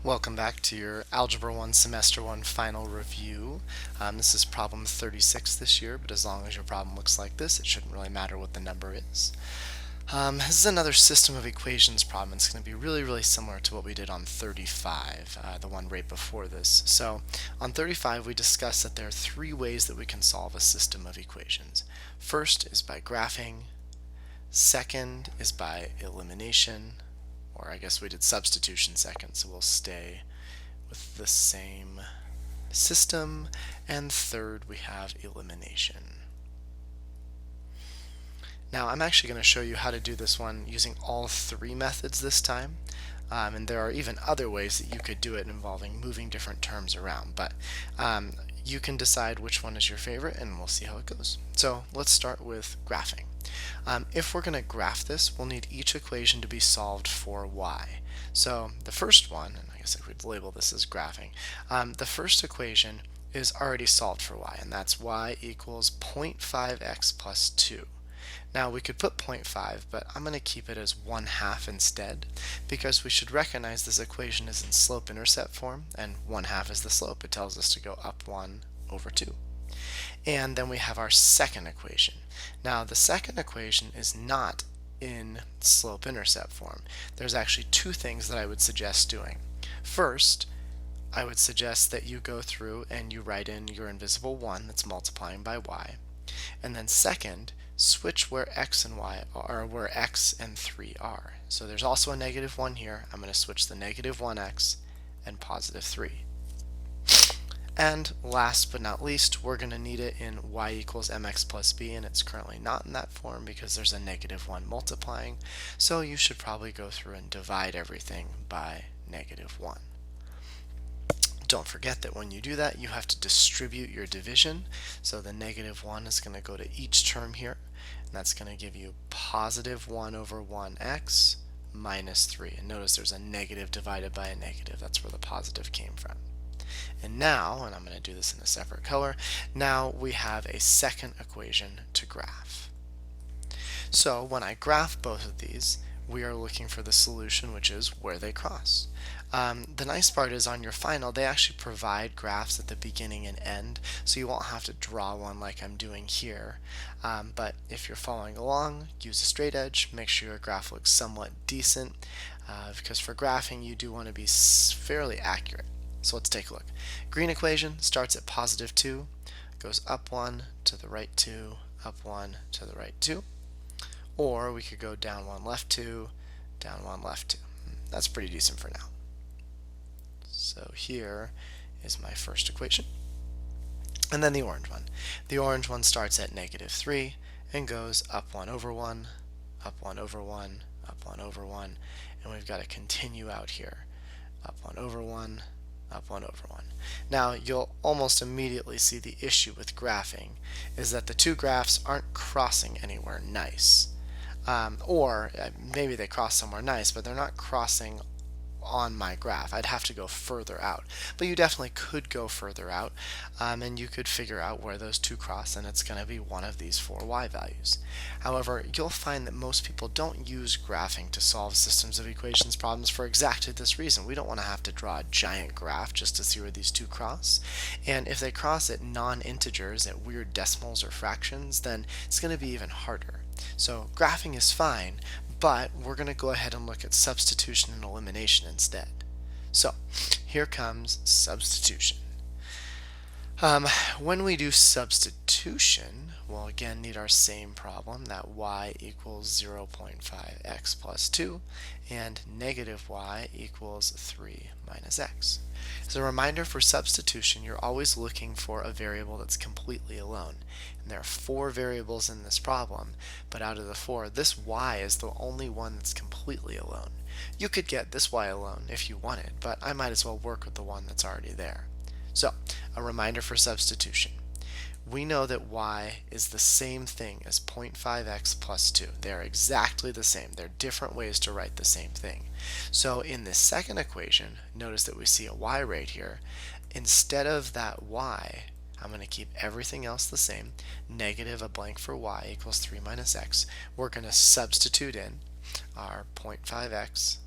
Welcome back to your Algebra 1 Semester 1 final review. This is problem 36 this year, but as long as your problem looks like this, it shouldn't really matter what the number is. This is another system of equations problem. It's going to be really similar to what we did on 35, the one right before this. So on 35 we discussed that there are three ways that we can solve a system of equations. First is by graphing, second is by elimination, or I guess we did substitution second, so we'll stay with the same system, and third we have elimination. Now I'm actually going to show you how to do this one using all three methods this time, and there are even other ways that you could do it involving moving different terms around, but you can decide which one is your favorite and we'll see how it goes. So let's start with graphing. If we're going to graph this, we'll need each equation to be solved for y. So the first one, and I guess I could label this as graphing, the first equation is already solved for y, and that's y equals 0.5x plus 2. Now we could put 0.5, but I'm going to keep it as 1/2 instead, because we should recognize this equation is in slope-intercept form, and 1/2 is the slope. It tells us to go up 1 over 2. And then we have our second equation. Now the second equation is not in slope-intercept form. There's actually two things that I would suggest doing. First, I would suggest that you go through and you write in your invisible 1 that's multiplying by y. And then second, switch where x and y are, where x and 3 are. So there's also a negative 1 here. I'm going to switch the negative 1x and positive 3. And last but not least, we're going to need it in y equals mx plus b, and it's currently not in that form because there's a negative 1 multiplying. So you should probably go through and divide everything by negative 1. Don't forget that when you do that, you have to distribute your division. So the negative 1 is going to go to each term here, and that's going to give you positive 1 over 1x minus 3. And notice there's a negative divided by a negative. That's where the positive came from. And now, and I'm going to do this in a separate color, now we have a second equation to graph. So when I graph both of these, we are looking for the solution, which is where they cross. The nice part is on your final, they actually provide graphs at the beginning and end, so you won't have to draw one like I'm doing here. But if you're following along, use a straight edge, make sure your graph looks somewhat decent, because for graphing you do want to be fairly accurate. So let's take a look. Green equation starts at positive 2, goes up 1 to the right 2, up 1 to the right 2. Or we could go down 1 left 2, down 1 left 2. That's pretty decent for now. So here is my first equation. And then the orange one. The orange one starts at negative 3 and goes up 1 over 1, up 1 over 1, up 1 over 1, and we've got to continue out here. Up 1 over 1, up 1 over 1. Now you'll almost immediately see the issue with graphing is that the two graphs aren't crossing anywhere nice. Or maybe they cross somewhere nice, but they're not crossing on my graph. I'd have to go further out. But you definitely could go further out, and you could figure out where those two cross, and it's going to be one of these four y values. However, you'll find that most people don't use graphing to solve systems of equations problems for exactly this reason. We don't want to have to draw a giant graph just to see where these two cross. And if they cross at non-integers, at weird decimals or fractions, then it's going to be even harder. So graphing is fine, but we're going to go ahead and look at substitution and elimination instead. So here comes substitution. When we do substitution, we'll again need our same problem, that y equals 0.5x plus 2 and negative y equals 3 minus x. As a reminder, for substitution, you're always looking for a variable that's completely alone. And there are 4 variables in this problem, but out of the 4, this y is the only one that's completely alone. You could get this y alone if you wanted, but I might as well work with the one that's already there. So, a reminder for substitution. We know that y is the same thing as 0.5x plus 2. They're exactly the same. They're different ways to write the same thing. So in this second equation, notice that we see a y right here. Instead of that y, I'm going to keep everything else the same. Negative a blank for y equals 3 minus x. We're going to substitute in our 0.5x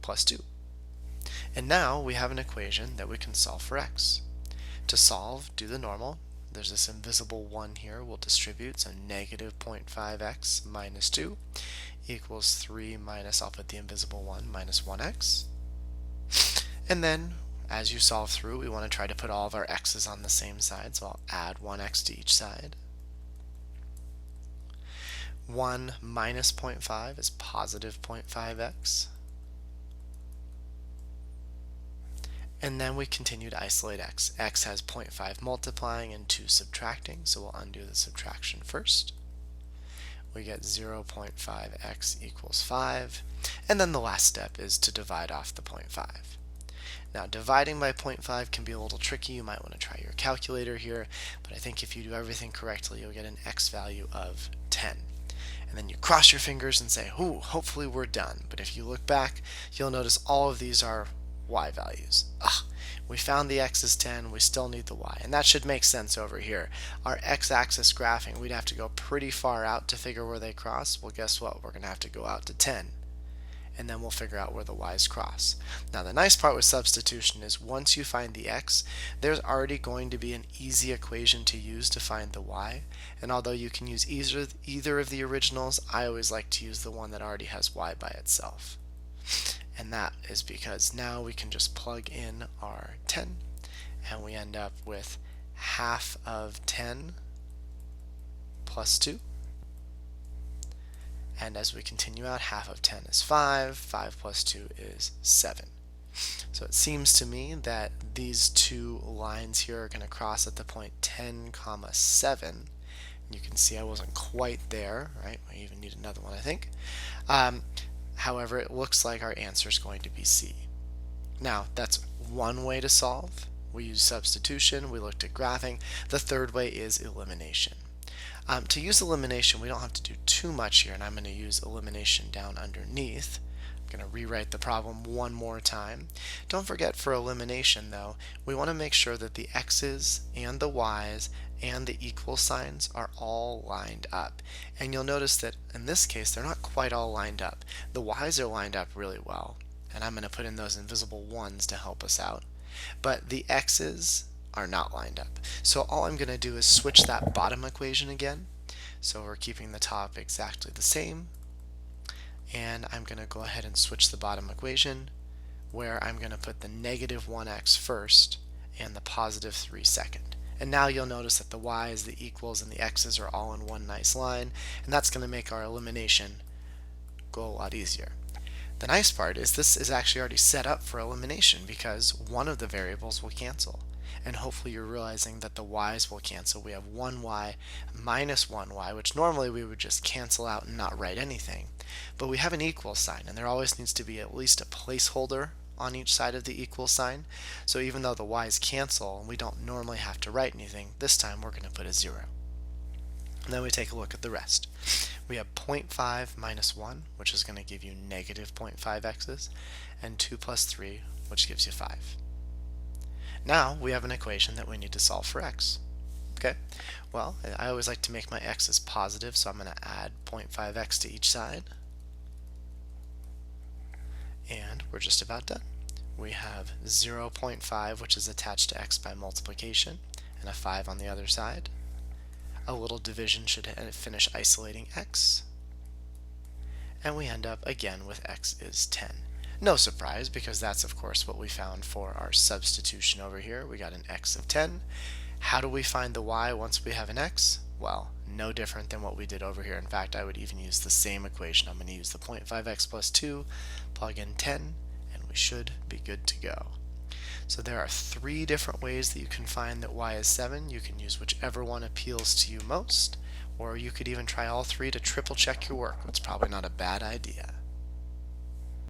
plus 2. And now we have an equation that we can solve for x. To solve, do the normal. There's this invisible 1 here we'll distribute, so negative 0.5x minus 2 equals 3 minus, I'll put the invisible 1, minus 1x. And then, as you solve through, we want to try to put all of our x's on the same side, so I'll add 1x to each side. 1 minus 0.5 is positive 0.5x. And then we continue to isolate x. X has 0.5 multiplying and 2 subtracting, so we'll undo the subtraction first. We get 0.5x equals 5. And then the last step is to divide off the 0.5. Now, dividing by 0.5 can be a little tricky. You might want to try your calculator here, but I think if you do everything correctly, you'll get an x value of 10. And then you cross your fingers and say, ooh, hopefully we're done. But if you look back, you'll notice all of these are y values. We found the x is 10, we still need the y. And that should make sense over here. Our x-axis graphing, we'd have to go pretty far out to figure where they cross. Well, guess what? We're going to have to go out to 10. And then we'll figure out where the y's cross. Now, the nice part with substitution is once you find the x, there's already going to be an easy equation to use to find the y. And although you can use either of the originals, I always like to use the one that already has y by itself. And that is because now we can just plug in our 10, and we end up with half of 10 plus 2. And as we continue out, half of 10 is 5, 5 plus 2 is 7. So it seems to me that these two lines here are going to cross at the point 10, 7. You can see I wasn't quite there, right? I even need another one, I think. However, it looks like our answer is going to be C. Now, that's one way to solve. We use substitution, we looked at graphing. The third way is elimination. To use elimination, we don't have to do too much here, and I'm going to use elimination down underneath. I'm going to rewrite the problem one more time. Don't forget, for elimination, though, we want to make sure that the x's and the y's and the equal signs are all lined up. And you'll notice that in this case, they're not quite all lined up. The y's are lined up really well, and I'm going to put in those invisible 1's to help us out. But the x's are not lined up. So all I'm going to do is switch that bottom equation again. So we're keeping the top exactly the same. And I'm going to go ahead and switch the bottom equation, where I'm going to put the negative 1x first and the positive 3 second. And now you'll notice that the y's, the equals, and the x's are all in one nice line, and that's going to make our elimination go a lot easier. The nice part is this is actually already set up for elimination because one of the variables will cancel. And hopefully you're realizing that the y's will cancel. We have 1y minus 1y, which normally we would just cancel out and not write anything. But we have an equal sign, and there always needs to be at least a placeholder on each side of the equal sign. So even though the y's cancel and we don't normally have to write anything, this time we're going to put a 0. And then we take a look at the rest. We have 0.5 minus 1, which is going to give you negative 0.5x's, and 2 plus 3, which gives you 5. Now we have an equation that we need to solve for x. Okay, well, I always like to make my x's positive, so I'm going to add 0.5x to each side. And we're just about done. We have 0.5, which is attached to x by multiplication, and a 5 on the other side. A little division should finish isolating x. And we end up again with x is 10. No surprise, because that's of course what we found for our substitution over here. We got an x of 10. How do we find the y once we have an x? Well, no different than what we did over here. In fact, I would even use the same equation. I'm going to use the 0.5x plus 2, plug in 10, and we should be good to go. So there are 3 different ways that you can find that y is 7. You can use whichever one appeals to you most, or you could even try all 3 to triple check your work. It's probably not a bad idea.